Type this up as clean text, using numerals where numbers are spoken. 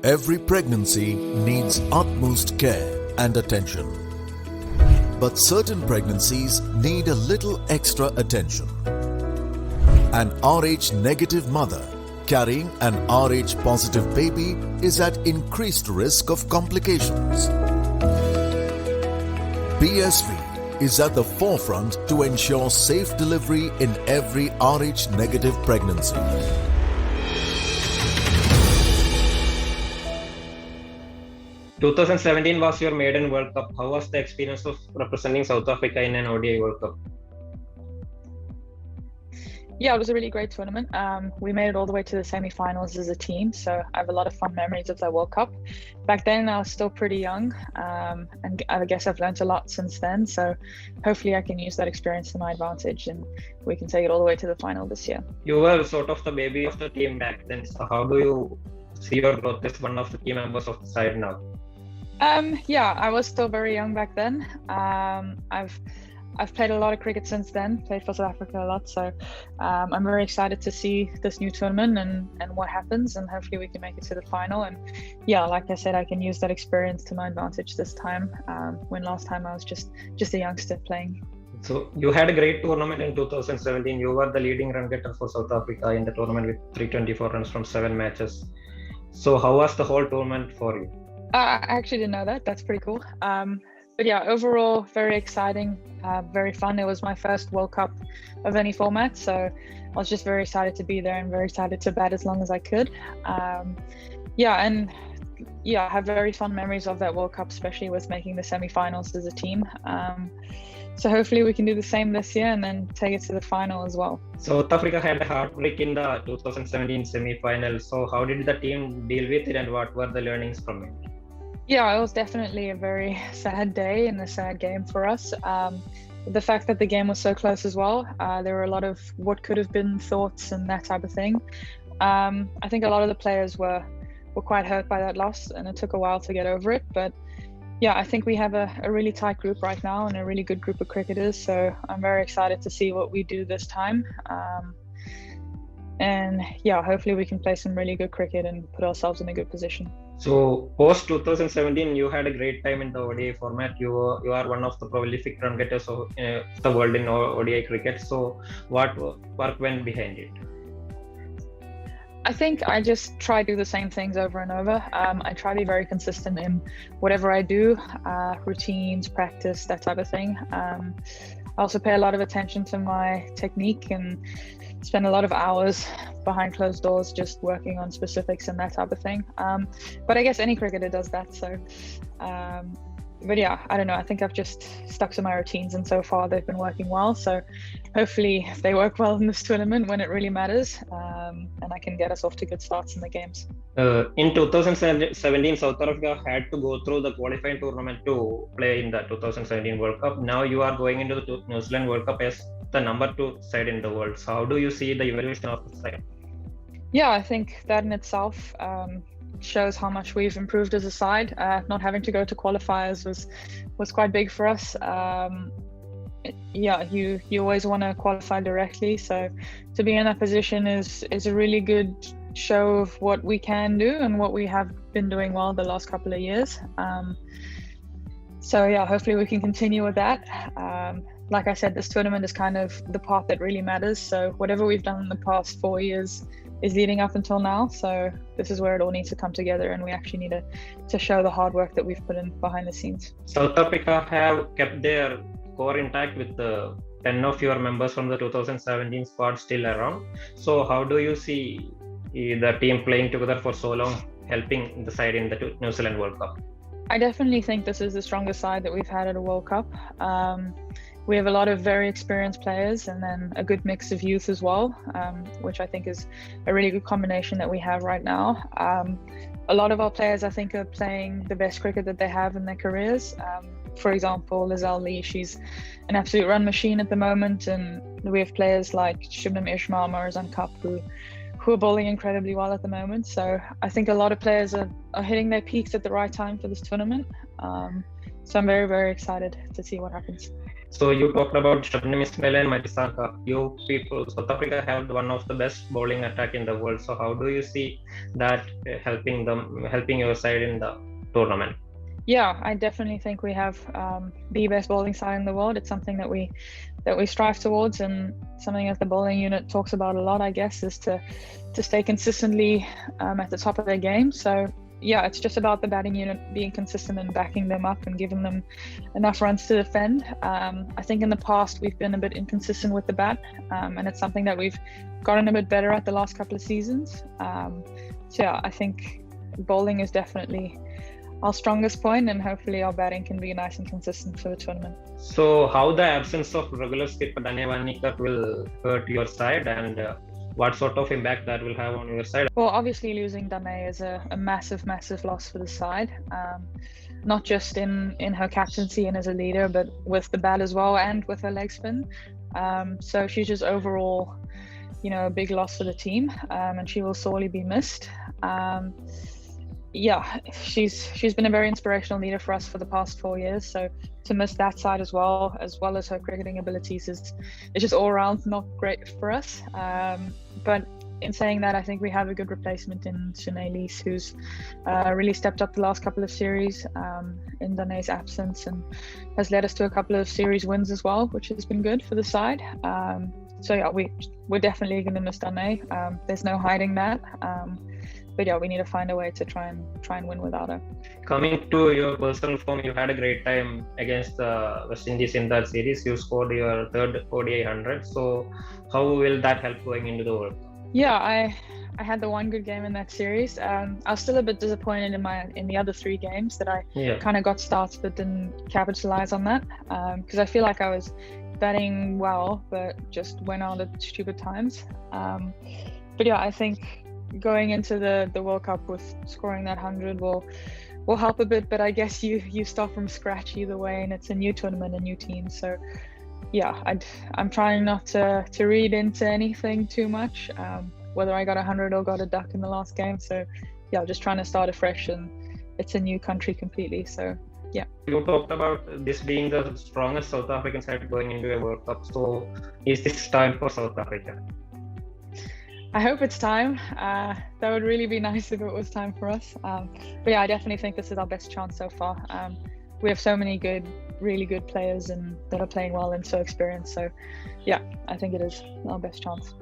Every pregnancy needs utmost care and attention. But certain pregnancies need a little extra attention. An Rh negative mother carrying an Rh positive baby is at increased risk of complications. BSV is at the forefront to ensure safe delivery in every Rh negative pregnancy. "2017 was your maiden World Cup. How was the experience of representing South Africa in an ODI World Cup?" Yeah, it was a really great tournament. We made it all the way to the semi-finals as a team, so I have a lot of fun memories of that World Cup. Back then, I was still pretty young, and I guess I've learned a lot since then. So hopefully, I can use that experience to my advantage, and we can take it all the way to the final this year. You were sort of the baby of the team back then. So how do you see your growth as one of the key members of the side now? Yeah, I was still very young back then. I've played a lot of cricket since then, played for South Africa a lot. So I'm very excited to see this new tournament and what happens, and hopefully we can make it to the final. And yeah, like I said, I can use that experience to my advantage this time, when last time I was just a youngster playing. So you had a great tournament in 2017. You were the leading run getter for South Africa in the tournament with 324 runs from 7 matches. So how was the whole tournament for you? I actually didn't know that. That's pretty cool. But yeah, overall, very exciting, very fun. It was my first World Cup of any format, so I was just very excited to be there and very excited to bat as long as I could. I have very fun memories of that World Cup, especially with making the semi-finals as a team. So hopefully we can do the same this year and then take it to the final as well. South Africa had a heartbreak in the 2017 semi-final. So how did the team deal with it, and what were the learnings from it? Yeah, it was definitely a very sad day and a sad game for us. The fact that the game was so close as well, there were a lot of what could have been thoughts and that type of thing. I think a lot of the players were quite hurt by that loss, and it took a while to get over it. But yeah, I think we have a really tight group right now and a really good group of cricketers. So I'm very excited to see what we do this time. And yeah, hopefully we can play some really good cricket and put ourselves in a good position. So post 2017, you had a great time in the ODI format. You are one of the prolific run getters of the world in ODI cricket. So what work went behind it? I think I just try to do the same things over and over. I try to be very consistent in whatever I do, routines, practice, that type of thing. I also pay a lot of attention to my technique and spend a lot of hours behind closed doors just working on specifics and that type of thing. But I guess any cricketer does that. So, but yeah, I don't know. I think I've just stuck to my routines, and so far they've been working well. So hopefully they work well in this tournament when it really matters, and I can get us off to good starts in the games. In 2017, South Africa had to go through the qualifying tournament to play in the 2017 World Cup. Now you are going into the New Zealand World Cup as the number 2 side in the world. So how do you see the evolution of the side? Yeah, I think that in itself shows how much we've improved as a side. Not having to go to qualifiers was quite big for us. Yeah, you always want to qualify directly, so to be in that position is a really good show of what we can do and what we have been doing well the last couple of years. So yeah, hopefully we can continue with that. Like I said, this tournament is kind of the part that really matters. So whatever we've done in the past 4 years is leading up until now. So this is where it all needs to come together, and we actually need to show the hard work that we've put in behind the scenes. South Africa have kept their core intact with the 10 of your members from the 2017 squad still around. So how do you see the team playing together for so long, helping the side in the New Zealand World Cup? I definitely think this is the strongest side that we've had at a World Cup. We have a lot of very experienced players and then a good mix of youth as well, which I think is a really good combination that we have right now. A lot of our players, I think, are playing the best cricket that they have in their careers. For example, Lizelle Lee, she's an absolute run machine at the moment, and we have players like Shubnam Ismail, Morazan Cup, who are bowling incredibly well at the moment. So I think a lot of players are hitting their peaks at the right time for this tournament. So I'm very, very excited to see what happens. So you talked about Shabnim Ismail and Marisanka. You people, South Africa have one of the best bowling attack in the world. So how do you see that helping your side in the tournament? Yeah, I definitely think we have the best bowling side in the world. It's something that we strive towards, and something that the bowling unit talks about a lot, I guess, is to stay consistently at the top of their game. So yeah, it's just about the batting unit being consistent and backing them up and giving them enough runs to defend. I think in the past we've been a bit inconsistent with the bat, and it's something that we've gotten a bit better at the last couple of seasons. So yeah, I think bowling is definitely our strongest point, and hopefully our batting can be nice and consistent for the tournament. So how the absence of regular skipper Dane van Niekerk will hurt your side, and what sort of impact that will have on your side? Well, obviously losing Dane is a massive loss for the side, not just in her captaincy and as a leader, but with the bat as well and with her leg spin. So she's just overall, a big loss for the team, and she will sorely be missed. Yeah, she's been a very inspirational leader for us for the past 4 years. So to miss that side as well as her cricketing abilities is just all around not great for us. But in saying that, I think we have a good replacement in Sinead Lees, who's really stepped up the last couple of series in Dane's absence, and has led us to a couple of series wins as well, which has been good for the side. So yeah, we're definitely going to miss Dane. There's no hiding that. But yeah, we need to find a way to try and win without her. Coming to your personal form, you had a great time against the West Indies in that series. You scored your third ODI 100. So how will that help going into the World Cup? Yeah, I had the one good game in that series. I was still a bit disappointed in the other 3 games that I kind of got starts but didn't capitalize on that, because I feel like I was batting well but just went out at stupid times. But yeah, I think going into the World Cup with scoring that 100 will help a bit, but I guess you start from scratch either way, and it's a new tournament, a new team. So yeah, I'm trying not to read into anything too much, whether I got 100 or got a duck in the last game. So yeah, just trying to start afresh, and it's a new country completely. So yeah. You talked about this being the strongest South African side going into a World Cup. So is this time for South Africa? I hope it's time. That would really be nice if it was time for us. But yeah, I definitely think this is our best chance so far. We have so many really good players and that are playing well and so experienced. So yeah, I think it is our best chance.